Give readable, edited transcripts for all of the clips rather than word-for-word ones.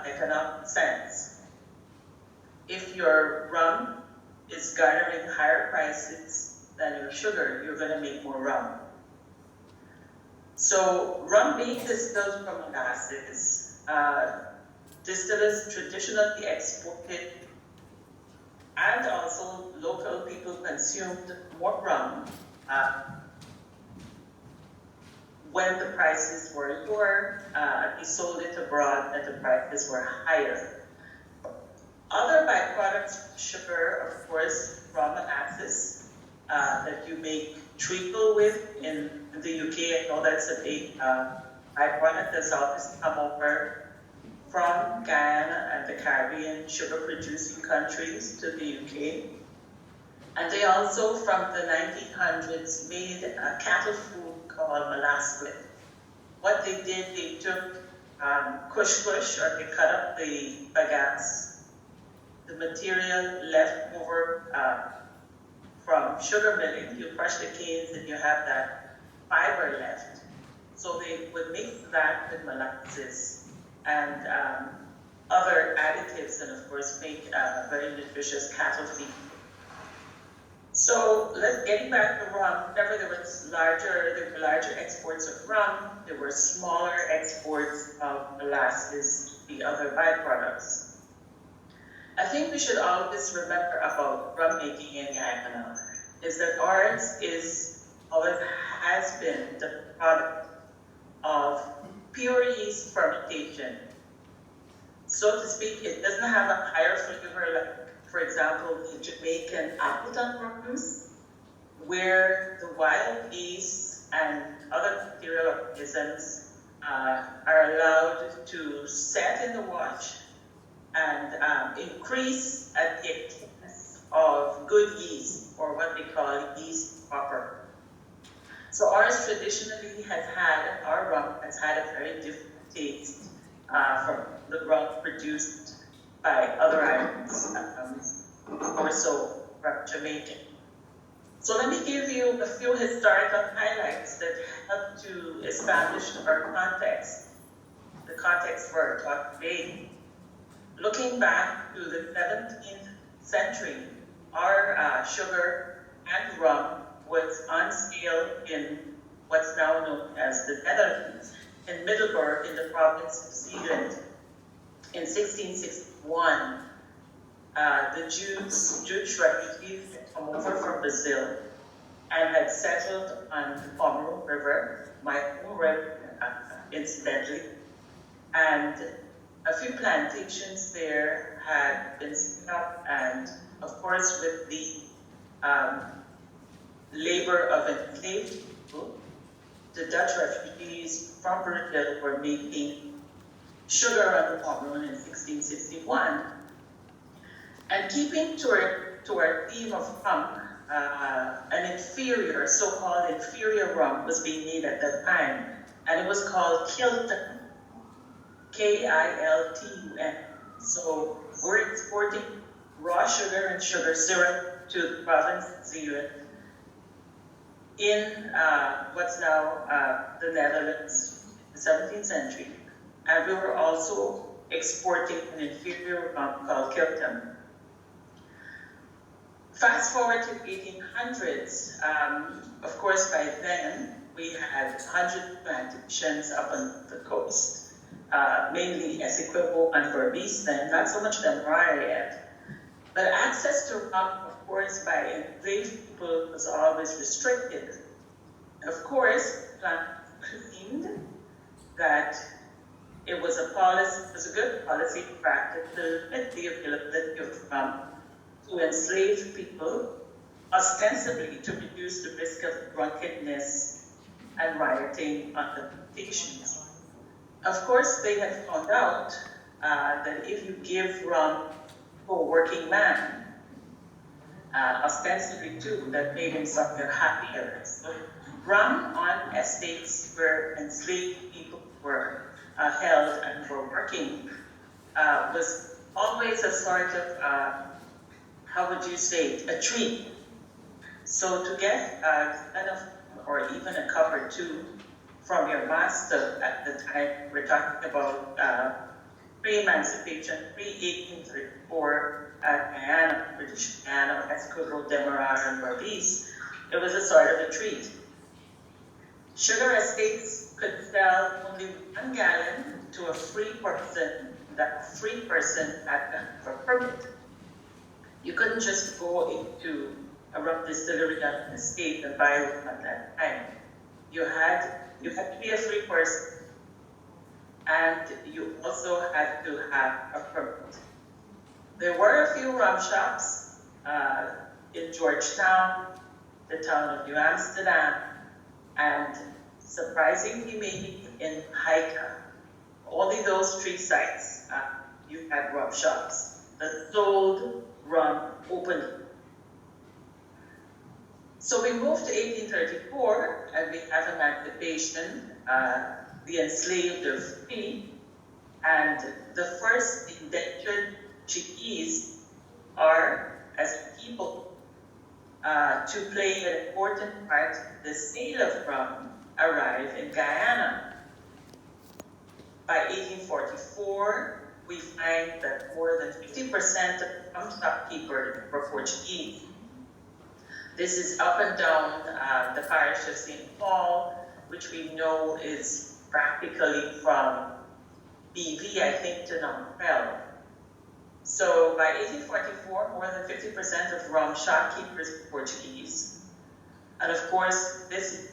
economic sense. If your rum is garnering higher prices than your sugar, you're going to make more rum. So rum being distilled from molasses, distillers traditionally exported and also local people consumed more rum when the prices were lower. They sold it abroad and the prices were higher. Other byproducts of sugar, of course, raw molasses that you make treacle with in the UK. I know that's a big byproduct that's always come over from Guyana and the Caribbean sugar-producing countries to the UK. And they also, from the 1900s, made a cattle food called molasses. What they did, they took kush, or they cut up the bagasse, the material left over from sugar milling. You crush the canes and you have that fiber left. So they would mix that with molasses and other additives, and of course make very nutritious cattle feed. So getting back to rum, whenever there were larger exports of rum, there were smaller exports of molasses, the other byproducts. I think we should always remember about rum making in Guyana is that ours always has been the product of pure yeast fermentation. So to speak, it doesn't have a higher flavor like, for example, the Jamaican Appleton rums, where the wild yeast and other bacterial organisms are allowed to set in the wash and increase at the expense of good yeast, or what they call yeast proper. So ours traditionally our rum has had a very different taste from the rum produced by other islands, or so from Jamaica. So let me give you a few historical highlights that help to establish our context, the context for our talk today. Looking back to the 17th century, our sugar and rum was on sale in what's now known as the Netherlands, in Middelburg in the province of Zeeland. In 1661, the Jewish refugees had come over from Brazil and had settled on the Pomeroy River, my home river, incidentally, and a few plantations there had been set up, and of course with the labor of enslaved people, the Dutch refugees from Brazil were making sugar on the Pomeroy in 1661. And keeping to our theme of rum, an inferior, so-called inferior rum was being made at that time, and it was called Kilton, K-I-L-T-U-N. So we're exporting raw sugar and sugar syrup to the province of Zeeland in what's now the Netherlands, in the 17th century. And we were also exporting an inferior rum called Kilton. Fast forward to the 1800s, of course by then we had 100 plantations up on the coast, mainly Essequibo and Berbice then, not so much Demerara yet. But access to rum, of course, by enslaved people was always restricted. Of course, planters claimed that it was a good policy practice to limit the availability of rum to enslaved people, ostensibly to reduce the risk of drunkenness and rioting on the plantations. Of course, they had found out that if you give rum to a working man, ostensibly too, that made him something happier. So rum on estates where enslaved people were held and were working was always a sort of how would you say it, a treat. So to get enough, or even a cup or two from your master at the time, we're talking about pre-emancipation, pre-1834 Guyana, British Guyana, Esquimalt, Demerara, and Berbice, it was a sort of a treat. Sugar estates could sell only 1 gallon to a free person. That free person had to have a permit. You couldn't just go into a rum distillery on an estate and buy rum at that time. You had to be a free person, and you also had to have a permit. There were a few rum shops in Georgetown, the town of New Amsterdam, and surprisingly maybe in Haika. Only those 3 sites you had rum shops that sold rum openly. So we moved to 1834 and we have emancipation. The enslaved are free, and the first indentured Chickees are, as people, to play an important part in the sale of rum, arrive in Guyana. By 1844, we find that more than 50% of rum shopkeepers were Portuguese. This is up and down the parish of St. Paul, which we know is practically from BV, I think, to Namprel. So by 1844, more than 50% of rum shopkeepers were Portuguese. And of course, this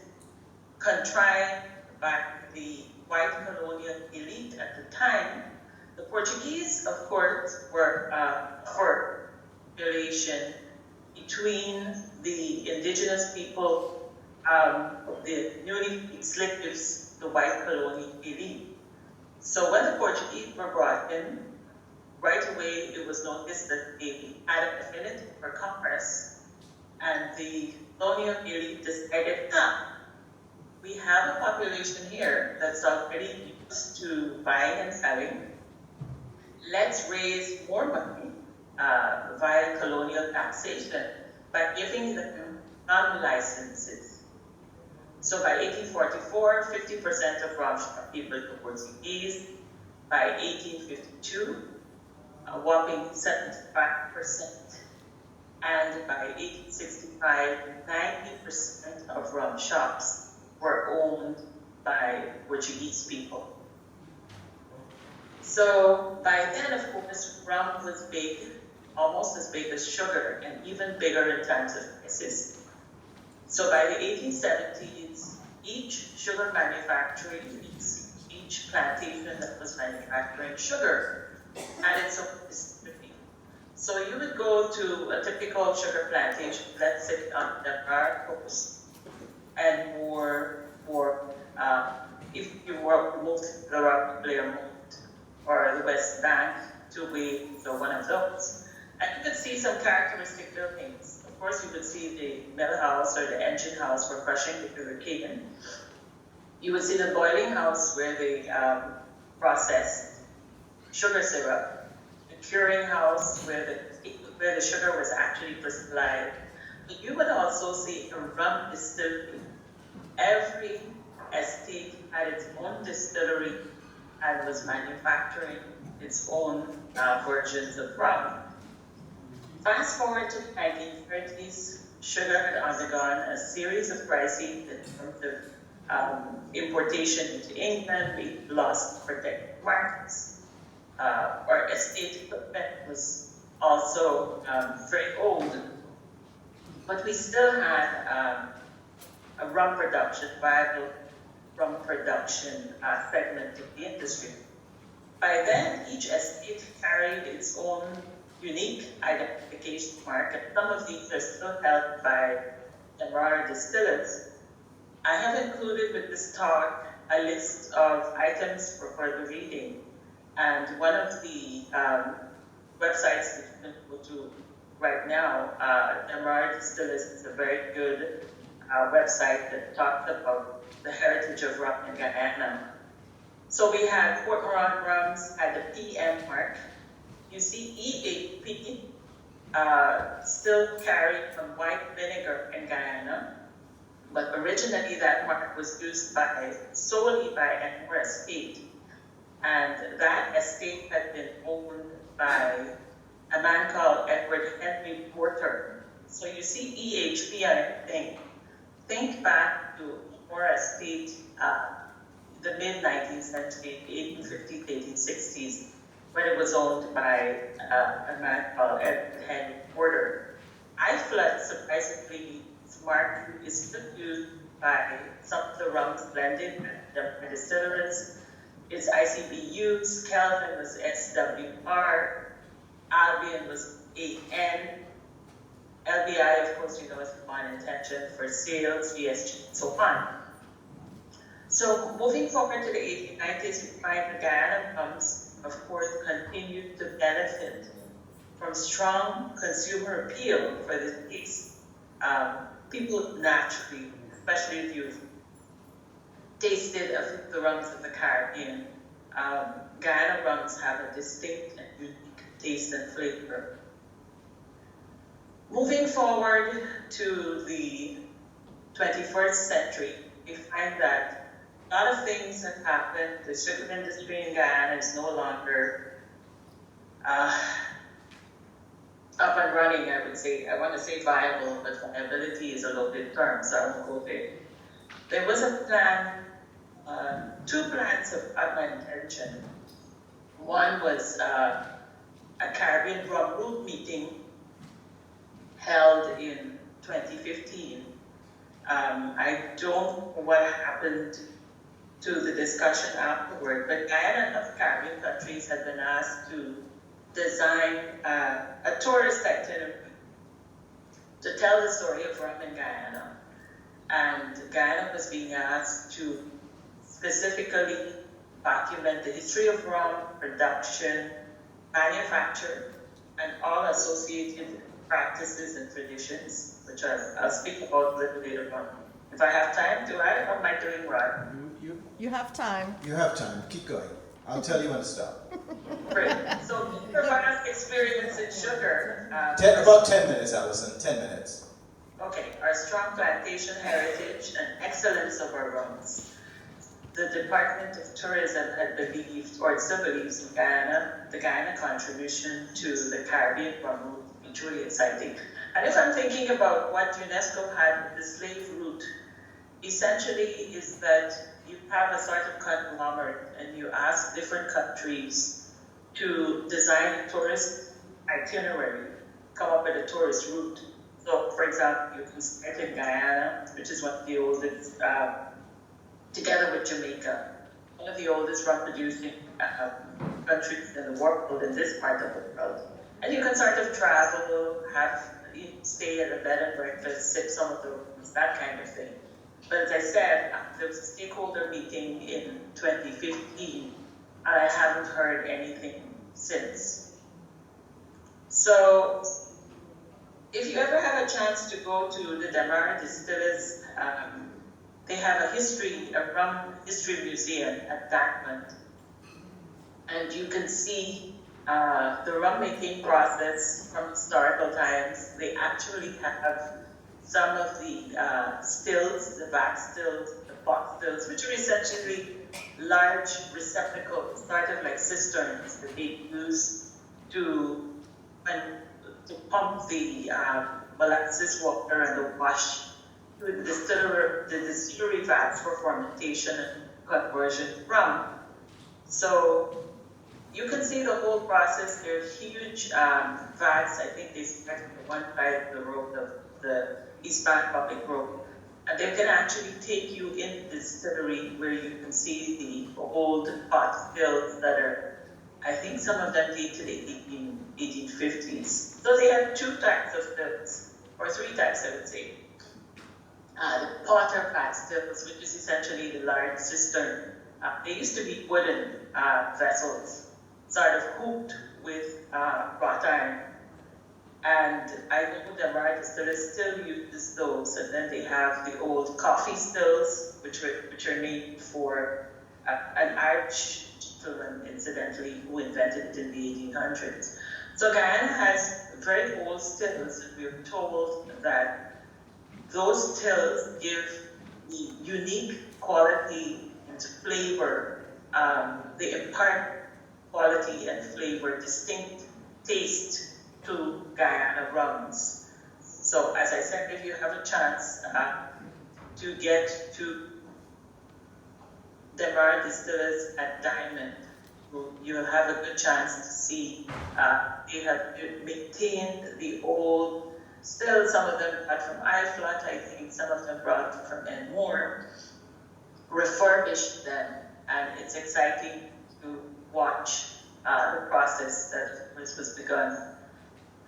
contrived by the white colonial elite at the time. The Portuguese, of course, were for relation between the indigenous people, the newly slaves, the white colonial elite. So when the Portuguese were brought in, right away it was noticed that they had an affinity for commerce, and the colonial elite decided, we have a population here that's already used to buying and selling. Let's raise more money via colonial taxation by giving them non-licenses. So by 1844, 50% of rum shopkeepers were Portuguese. By 1852, a whopping 75%. And by 1865, 90% of rum shops were owned by Portuguese people. So by then, of course, rum was big, almost as big as sugar, and even bigger in terms of prices. So by the 1870s, each sugar manufacturing, each plantation that was manufacturing sugar had its own distillery. So you would go to a typical sugar plantation, let's say on the Bar Coast, and if you were moved to the Blairmont or the West Bank, 2 ways or one of those. And you could see some characteristic buildings. Of course, you would see the mill house or the engine house for crushing the sugarcane. You would see the boiling house where they processed sugar syrup, the curing house where the sugar was actually crystallized. But you would also see a rum distillery. Every estate had its own distillery and was manufacturing its own versions of rum. Fast forward to the 1930s, sugar had undergone a series of crises in terms of importation into England. We lost protected markets. Our estate equipment was also very old, but we still had a rum production, viable rum production segment of the industry. By then, each estate carried its own unique identification mark, and some of these are still held by Demerara distillers. I have included with this talk a list of items for further reading, and one of the websites that you can go to right now, Demerara Distillers, is a very good website that talks about the heritage of rum in Guyana. So we had Port Moran rums had the PM mark. You see EAP still carried from white vinegar in Guyana, but originally that mark was used solely by Anwar Estate. And that estate had been owned by a man called Edward Henry Porter. So you see EHP, I think back to more estate, the mid-19th century, 1850s, 1860s, when it was owned by a man called Edward Henry Porter. I-flood, surprisingly, smart is still used by some of the rums blended by distillers. Its ICBUs, Kelvin was SWR, Albion was AN, LBI, of course, you know, is foreign intention for sales, VSG, and so on. So moving forward to the 1890s, we find the Guyana rums, of course, continued to benefit from strong consumer appeal for this taste. People naturally, especially if you've tasted of the rums of the Caribbean, Guyana rums have a distinct and unique taste and flavor. Moving forward to the 21st century, we find that a lot of things have happened. The sugar industry in Guyana is no longer up and running, I would say. I want to say viable, but viability is a loaded term, so I won't go there. There was a plan, two plans of my intention. One was a Caribbean rum group meeting held in 2015. I don't know what happened to the discussion afterward, but Guyana and other Caribbean countries had been asked to design a tourist itinerary to tell the story of rum in Guyana. And Guyana was being asked to specifically document the history of rum, production, manufacture, and all associated practices and traditions, which I'll speak about a little later on. If I have time, do I? Or am I doing right? You have time. You have time. Keep going. I'll tell you when to stop. Great. So, your vast experience in sugar. About 10 minutes, Allyson. 10 minutes. Okay. Our strong plantation heritage and excellence of our rums. The Department of Tourism had believed, or it still believes in Guyana, the Guyana contribution to the Caribbean rum route is truly exciting. And if I'm thinking about what UNESCO had with the slave route, essentially is that you have a sort of conglomerate and you ask different countries to design a tourist itinerary, come up with a tourist route. So, for example, you can start in Guyana, which is one of the oldest, together with Jamaica, one of the oldest rum-producing countries in the world, in this part of the world. And you can sort of travel, stay at a bed and breakfast, sip some of the rums, that kind of thing. But as I said, there was a stakeholder meeting in 2015, and I haven't heard anything since. So, if you ever have a chance to go to the Damara Distillers, they have a rum history museum at Dartmouth, and you can see the rum making process from historical times. They actually have some of the stills, the vat stills, the pot stills, which are essentially large receptacles, sort of like cisterns that they use to pump the molasses water and the wash to the distillery vats for fermentation and conversion to rum. So you can see the whole process. They're huge vats. I think they start on one side of the road of the East Bank Public Road. And they can actually take you in the distillery where you can see the old pot stills that are, I think some of them date to the 1850s. So they have two types of stills, or three types, I would say. The potter pot stills, which is essentially the large cistern. They used to be wooden vessels, sort of hooped with wrought iron. And I know that Damara Distillers still uses those, and then they have the old coffee stills, which are named for an Irish gentleman, incidentally, who invented it in the 1800s. So Guyana has very old stills, and we're told that those stills give the unique quality and flavor they impart quality and flavor, distinct taste to Guyana rums. So as I said, if you have a chance to get to Demarara Distillers at Diamond, you will have a good chance to see they have maintained the old, still some of them brought from Iflat, I think some of them brought from Enmore, refurbished them, and it's exciting to watch the process that was begun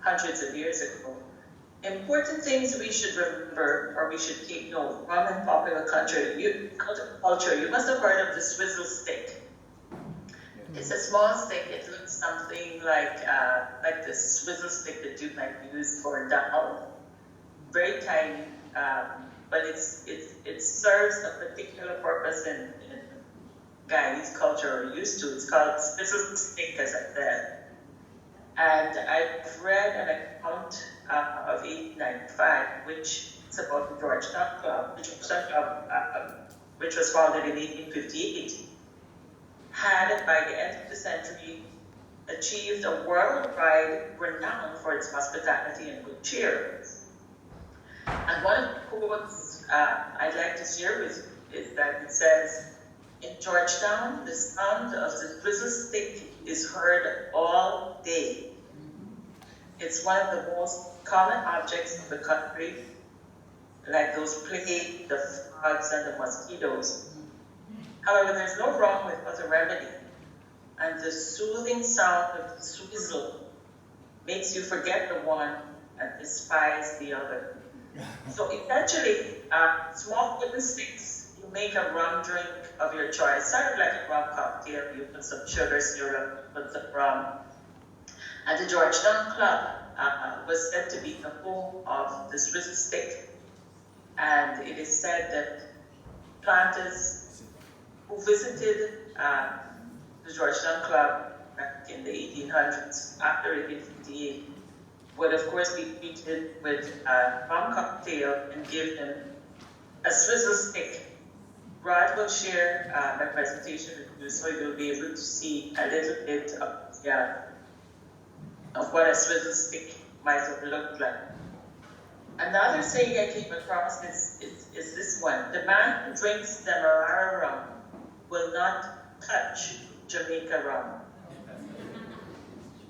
hundreds of years ago. Important things we should remember, or we should take note, rum in popular culture, you must have heard of the swizzle stick. It's a small stick. It looks something like the swizzle stick that you might use for dal. Very tiny, but it serves a particular purpose in Guyanese culture, or used to. It's called swizzle stick, as I said. And I've read an account of 1895, which is about the Georgetown Club, which was founded in 1858. Had, by the end of the century, achieved a worldwide renown for its hospitality and good cheer. And one of the quotes I'd like to share with you is that it says, "In Georgetown, the sound of the swizzle stick is heard all day. It's one of the most common objects of the country, like those plague, the frogs, and the mosquitoes. However, there's no wrong with other remedy, and the soothing sound of the swizzle makes you forget the one and despise the other." So essentially, small wooden sticks, you make a rum drink of your choice, sort of like a rum cocktail. You put some sugar syrup, put some rum. And the Georgetown Club was said to be the home of the swizzle stick, and it is said that planters who visited the Georgetown Club back in the 1800s, after 1858, would of course be treated with a rum cocktail and give them a swizzle stick. Rod will share my presentation with you, so you'll be able to see a little bit of what a swizzle stick might have looked like. Another saying I came across is this one: "The man who drinks Demerara rum will not touch Jamaica rum."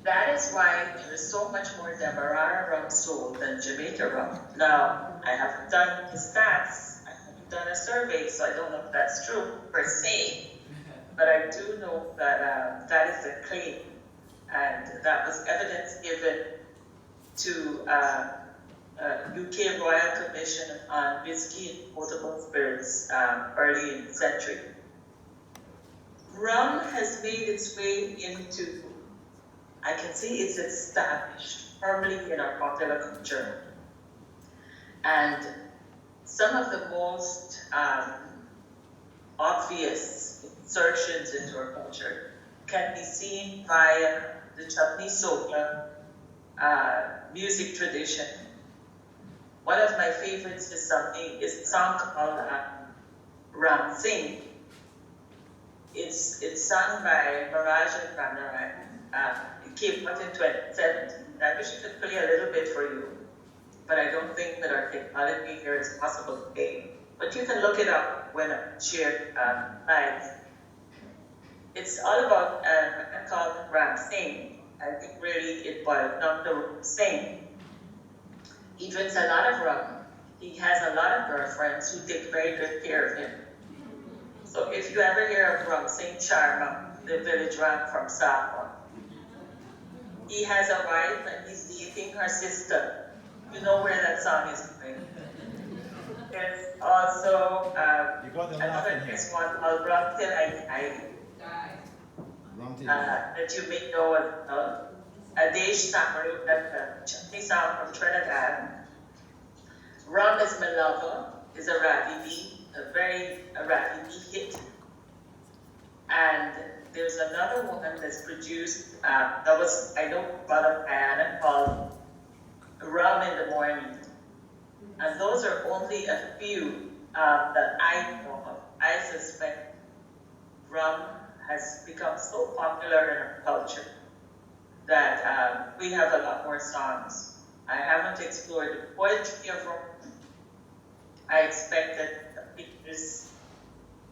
That is why there is so much more Demerara rum sold than Jamaica rum. Now, I haven't done the stats, I haven't done a survey, so I don't know if that's true per se, but I do know that that is the claim, and that was evidence given to UK Royal Commission on Whiskey and Potable Spirits early in the century. Rum has made its way into, I can see it's established firmly in our popular culture. And some of the most obvious insertions into our culture can be seen via the chutney soca music tradition. One of my favorites is a song called Ram Singh. It's sung by Miraj and Panaran. It came out in 2017. I wish I could play a little bit for you, but I don't think that our technology here is possible today. But you can look it up when I share live. It's all about a man called Ram Singh. I think really it boiled down to Singh. He drinks a lot of rum. He has a lot of girlfriends who take very good care of him. So if you ever hear of Ram Singh Sharma, the village ram from Saffron, he has a wife and he's dating her sister. You know where that song is going. There's also another next one called Rum Till I that you may know as a Desh Samaru, a chutney song from Trinidad. Rum is My Lover is a Ravidi hit. And there's another woman that's produced, I know about a Guyana called Rum in the Morning. And those are only a few that I know of. I suspect rum has become so popular in our culture that we have a lot more songs. I haven't explored the poetry of Rome. I expect that it is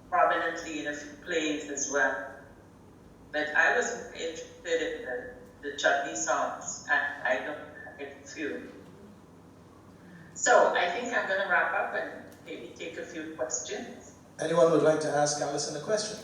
prominently in a few plays as well. But I was interested in the chutney songs, and I don't have a few. So I think I'm going to wrap up and maybe take a few questions. Anyone would like to ask Allyson a question?